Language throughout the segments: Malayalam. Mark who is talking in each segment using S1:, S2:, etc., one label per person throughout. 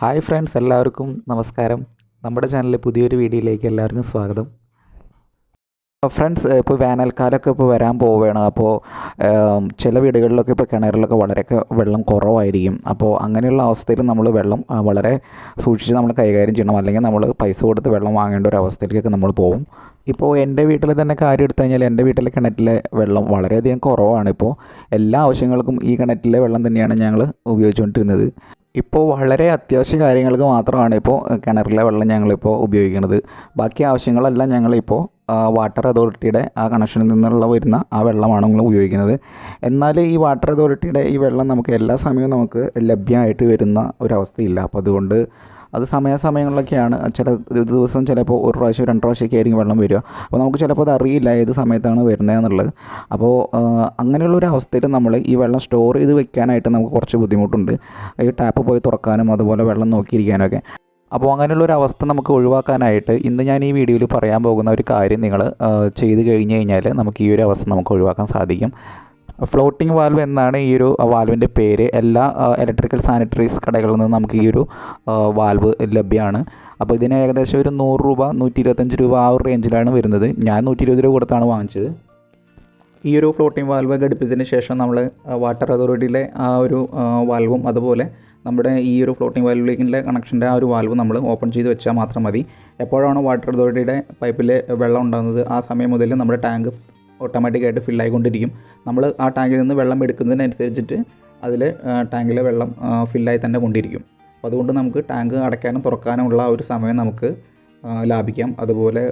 S1: ഹായ് ഫ്രണ്ട്സ്, എല്ലാവർക്കും നമസ്കാരം. നമ്മുടെ ചാനലിലെ പുതിയൊരു വീഡിയോയിലേക്ക് എല്ലാവർക്കും സ്വാഗതം. ഫ്രണ്ട്സ്, ഇപ്പോൾ വേനൽക്കാലമൊക്കെ ഇപ്പോൾ വരാൻ പോവുകയാണ്. അപ്പോൾ ചില വീടുകളിലൊക്കെ ഇപ്പോൾ കിണറിലൊക്കെ വളരെയൊക്കെ വെള്ളം കുറവായിരിക്കും. അപ്പോൾ അങ്ങനെയുള്ള അവസ്ഥയിൽ നമ്മൾ വെള്ളം വളരെ സൂക്ഷിച്ച് നമ്മൾ കൈകാര്യം ചെയ്യണം, അല്ലെങ്കിൽ നമ്മൾ പൈസ കൊടുത്ത് വെള്ളം വാങ്ങേണ്ട ഒരു അവസ്ഥയിലേക്കൊക്കെ നമ്മൾ പോകും. ഇപ്പോൾ എൻ്റെ വീട്ടിൽ തന്നെ കാര്യം എടുത്തു കഴിഞ്ഞാൽ എൻ്റെ വീട്ടിലെ കിണറ്റിലെ വെള്ളം വളരെയധികം കുറവാണ്. ഇപ്പോൾ എല്ലാ ആവശ്യങ്ങൾക്കും ഈ കിണറ്റിലെ വെള്ളം തന്നെയാണ് ഞങ്ങൾ ഉപയോഗിച്ചുകൊണ്ടിരുന്നത്. ഇപ്പോൾ വളരെ അത്യാവശ്യ കാര്യങ്ങൾക്ക് മാത്രമാണ് ഇപ്പോൾ കിണറിലെ വെള്ളം ഞങ്ങളിപ്പോൾ ഉപയോഗിക്കുന്നത്. ബാക്കി ആവശ്യങ്ങളെല്ലാം ഞങ്ങളിപ്പോൾ വാട്ടർ അതോറിറ്റിയുടെ ആ കണക്ഷനിൽ നിന്നുള്ള വരുന്ന ആ വെള്ളമാണ് നമ്മൾ ഉപയോഗിക്കുന്നത്. എന്നാൽ ഈ വാട്ടർ അതോറിറ്റിയുടെ ഈ വെള്ളം നമുക്ക് എല്ലാ സമയവും നമുക്ക് ലഭ്യമായിട്ട് വരുന്ന ഒരവസ്ഥയില്ല. അപ്പോൾ അതുകൊണ്ട് അത് സമയങ്ങളിലൊക്കെയാണ്. ചില ദിവസം ചിലപ്പോൾ ഒരു പ്രാവശ്യം 2 പ്രാവശ്യമൊക്കെ ആയിരിക്കും വെള്ളം വരിക. അപ്പോൾ നമുക്ക് ചിലപ്പോൾ അത് അറിയില്ല ഏത് സമയത്താണ് വരുന്നതെന്നുള്ളത്. അപ്പോൾ അങ്ങനെയുള്ളൊരു അവസ്ഥയിൽ നമ്മൾ ഈ വെള്ളം സ്റ്റോർ ചെയ്ത് വെക്കാനായിട്ട് നമുക്ക് കുറച്ച് ബുദ്ധിമുട്ടുണ്ട്. ഈ ടാപ്പ് പോയി തുറക്കാനും അതുപോലെ വെള്ളം നോക്കിയിരിക്കാനൊക്കെ. അപ്പോൾ അങ്ങനെയുള്ളൊരു അവസ്ഥ നമുക്ക് ഒഴിവാക്കാനായിട്ട് ഇന്ന് ഞാൻ ഈ വീഡിയോയിൽ പറയാൻ പോകുന്ന ഒരു കാര്യം നിങ്ങൾ ചെയ്ത് കഴിഞ്ഞ് കഴിഞ്ഞാൽ നമുക്ക് ഈ ഒരു അവസ്ഥ നമുക്ക് ഒഴിവാക്കാൻ സാധിക്കും. ഫ്ലോട്ടിംഗ് വാൽവ് എന്നാണ് ഈ ഒരു വാൽവിൻ്റെ പേര്. എല്ലാ ഇലക്ട്രിക്കൽ സാനിറ്ററീസ് കടകളിൽ നിന്ന് നമുക്ക് ഈ ഒരു വാൽവ് ലഭ്യമാണ്. അപ്പോൾ ഇതിന് ഏകദേശം ഒരു 100 രൂപ 125 രൂപ ആ ഒരു റേഞ്ചിലാണ് വരുന്നത്. ഞാൻ 120 രൂപ കൊടുത്താണ് വാങ്ങിച്ചത്. ഈ ഒരു ഫ്ലോട്ടിംഗ് വാൽവ് ഘടിപ്പിച്ചതിന് ശേഷം നമ്മൾ വാട്ടർ അതോറിറ്റിയിലെ ആ ഒരു വാൽവും അതുപോലെ നമ്മുടെ ഈ ഒരു ഫ്ലോട്ടിംഗ് വാൽവിലേക്കുള്ള കണക്ഷൻ്റെ ആ ഒരു വാൽവ് നമ്മൾ ഓപ്പൺ ചെയ്ത് വെച്ചാൽ മാത്രം മതി. എപ്പോഴാണ് വാട്ടർ അതോറിറ്റിയുടെ പൈപ്പിൽ വെള്ളം ഉണ്ടാകുന്നത് ആ സമയം മുതൽ നമ്മുടെ ടാങ്ക് ഓട്ടോമാറ്റിക്കായിട്ട് ഫില്ലായിക്കൊണ്ടിരിക്കും. നമ്മൾ ആ ടാങ്കിൽ നിന്ന് വെള്ളം എടുക്കുന്നതിനനുസരിച്ചിട്ട് അതിൽ ടാങ്കിലെ വെള്ളം ഫില്ലായി തന്നെ കൊണ്ടിരിക്കും. അപ്പോൾ അതുകൊണ്ട് നമുക്ക് ടാങ്ക് അടയ്ക്കാനും തുറക്കാനുമുള്ള ആ ഒരു സമയം നമുക്ക് ലാഭിക്കാം. അതുപോലെ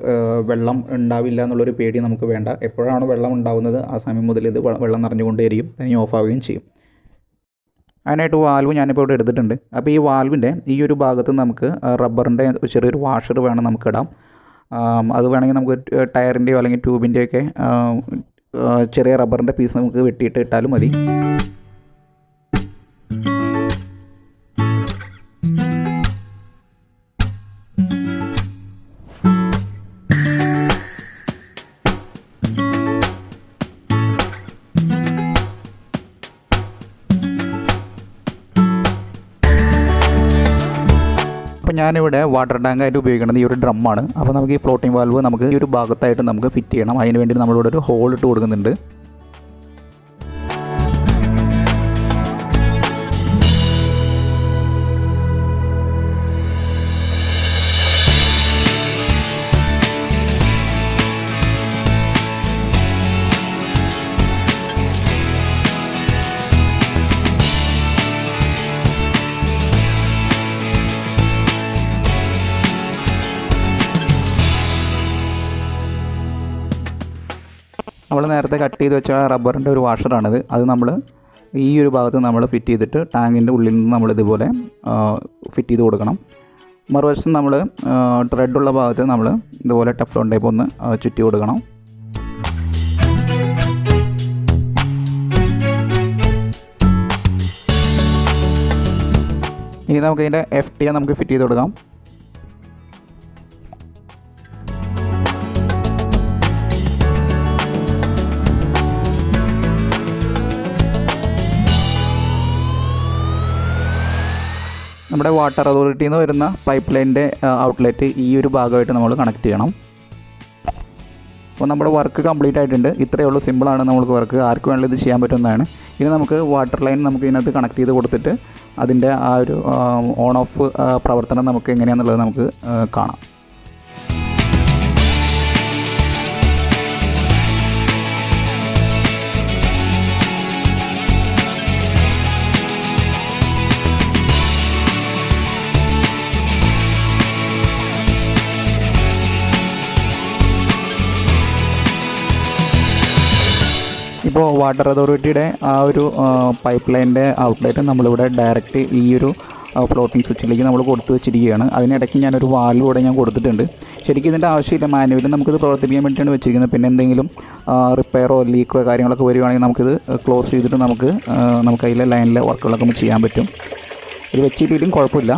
S1: വെള്ളം ഉണ്ടാവില്ല എന്നുള്ളൊരു പേടി നമുക്ക് വേണ്ട. എപ്പോഴാണ് വെള്ളം ഉണ്ടാകുന്നത് ആ സമയം മുതൽ ഇത് വെള്ളം നിറഞ്ഞുകൊണ്ടേയിരിക്കും, തനി ഓഫാവുകയും ചെയ്യും. അതിനായിട്ട് വാൽവ് ഞാനിപ്പോൾ ഇവിടെ എടുത്തിട്ടുണ്ട്. അപ്പോൾ ഈ വാൽവിൻ്റെ ഈ ഒരു ഭാഗത്ത് നമുക്ക് റബ്ബറിൻ്റെ ചെറിയൊരു വാഷർ വേണം നമുക്കിടാം. അത് വേണമെങ്കിൽ നമുക്ക് ടയറിൻ്റെയോ അല്ലെങ്കിൽ ട്യൂബിൻ്റെയൊക്കെ ചെറിയ റബ്ബറിൻ്റെ പീസ് നമുക്ക് വെട്ടിയിട്ട് ഇട്ടാലും മതി. അപ്പോൾ ഞാനിവിടെ വാട്ടർ ടാങ്കായിട്ട് ഉപയോഗിക്കുന്നത് ഈ ഒരു ഡ്രമ്മാണ്. അപ്പോൾ നമുക്ക് ഈ ഫ്ലോട്ടിംഗ് വാൽവ് നമുക്ക് ഈ ഒരു ഭാഗത്തായിട്ട് നമുക്ക് ഫിറ്റ് ചെയ്യണം. അതിന് വേണ്ടി നമ്മളിവിടെ ഒരു ഹോൾ ഇട്ട് കൊടുക്കുന്നുണ്ട്. നമ്മൾ നേരത്തെ കട്ട് ചെയ്ത് വെച്ച റബ്ബറിൻ്റെ ഒരു വാഷറാണിത്. അത് നമ്മൾ ഈ ഒരു ഭാഗത്ത് നമ്മൾ ഫിറ്റ് ചെയ്തിട്ട് ടാങ്കിൻ്റെ ഉള്ളിൽ നിന്ന് നമ്മൾ ഇതുപോലെ ഫിറ്റ് ചെയ്ത് കൊടുക്കണം. മറുവശത്ത് നമ്മൾ ത്രെഡുള്ള ഭാഗത്ത് നമ്മൾ ഇതുപോലെ ടെഫ്ലോൺ ടൈപ്പ് ഒന്ന് ചുറ്റി കൊടുക്കണം. ഇനി നമുക്ക് ഇതിൻ്റെ FT നമുക്ക് ഫിറ്റ് ചെയ്ത് കൊടുക്കാം. നമ്മുടെ വാട്ടർ അതോറിറ്റിയിൽ നിന്ന് വരുന്ന പൈപ്പ് ലൈനിൻ്റെ ഔട്ട്ലെറ്റ് ഈ ഒരു ഭാഗമായിട്ട് നമ്മൾ കണക്ട് ചെയ്യണം. അപ്പോൾ നമ്മുടെ വർക്ക് കംപ്ലീറ്റ് ആയിട്ടുണ്ട്. ഇത്രയേ ഉള്ളൂ, സിമ്പിളാണ് നമുക്ക് വർക്ക്. ആർക്ക് വേണമെങ്കിലും ഇത് ചെയ്യാൻ പറ്റുന്നതാണ്. ഇനി നമുക്ക് വാട്ടർ ലൈൻ നമുക്ക് ഇതിനകത്ത് കണക്ട് ചെയ്ത് കൊടുത്തിട്ട് അതിൻ്റെ ആ ഒരു ഓൺ ഓഫ് പ്രവർത്തനം നമുക്ക് എങ്ങനെയാണെന്നുള്ളത് നമുക്ക് കാണാം. ഇപ്പോൾ വാട്ടർ അതോറിറ്റിയുടെ ആ ഒരു പൈപ്പ് ലൈനിൻ്റെ ഔട്ട്ലെറ്റ് നമ്മളിവിടെ ഡയറക്റ്റ് ഈ ഒരു ഫ്ലോട്ടിംഗ് സ്വിച്ചിലേക്ക് നമ്മൾ കൊടുത്തു വെച്ചിരിക്കുകയാണ്. അതിനിടയ്ക്ക് ഞാനൊരു വാൽവ് കൂടെ ഞാൻ കൊടുത്തിട്ടുണ്ട്. ശരിക്കും ഇതിൻ്റെ ആവശ്യമില്ല, മാനുവലി നമുക്കിത് പ്രവർത്തിപ്പിക്കാൻ വേണ്ടിയിട്ടാണ് വെച്ചിരിക്കുന്നത്. പിന്നെ എന്തെങ്കിലും റിപ്പയറോ ലീക്കോ കാര്യങ്ങളൊക്കെ വരികയാണെങ്കിൽ നമുക്കിത് ക്ലോസ് ചെയ്തിട്ട് നമുക്ക് അതിലെ ലൈനിലെ വർക്കുകളൊക്കെ ചെയ്യാൻ പറ്റും. ഇത് വെച്ചിട്ടും കുഴപ്പമില്ല.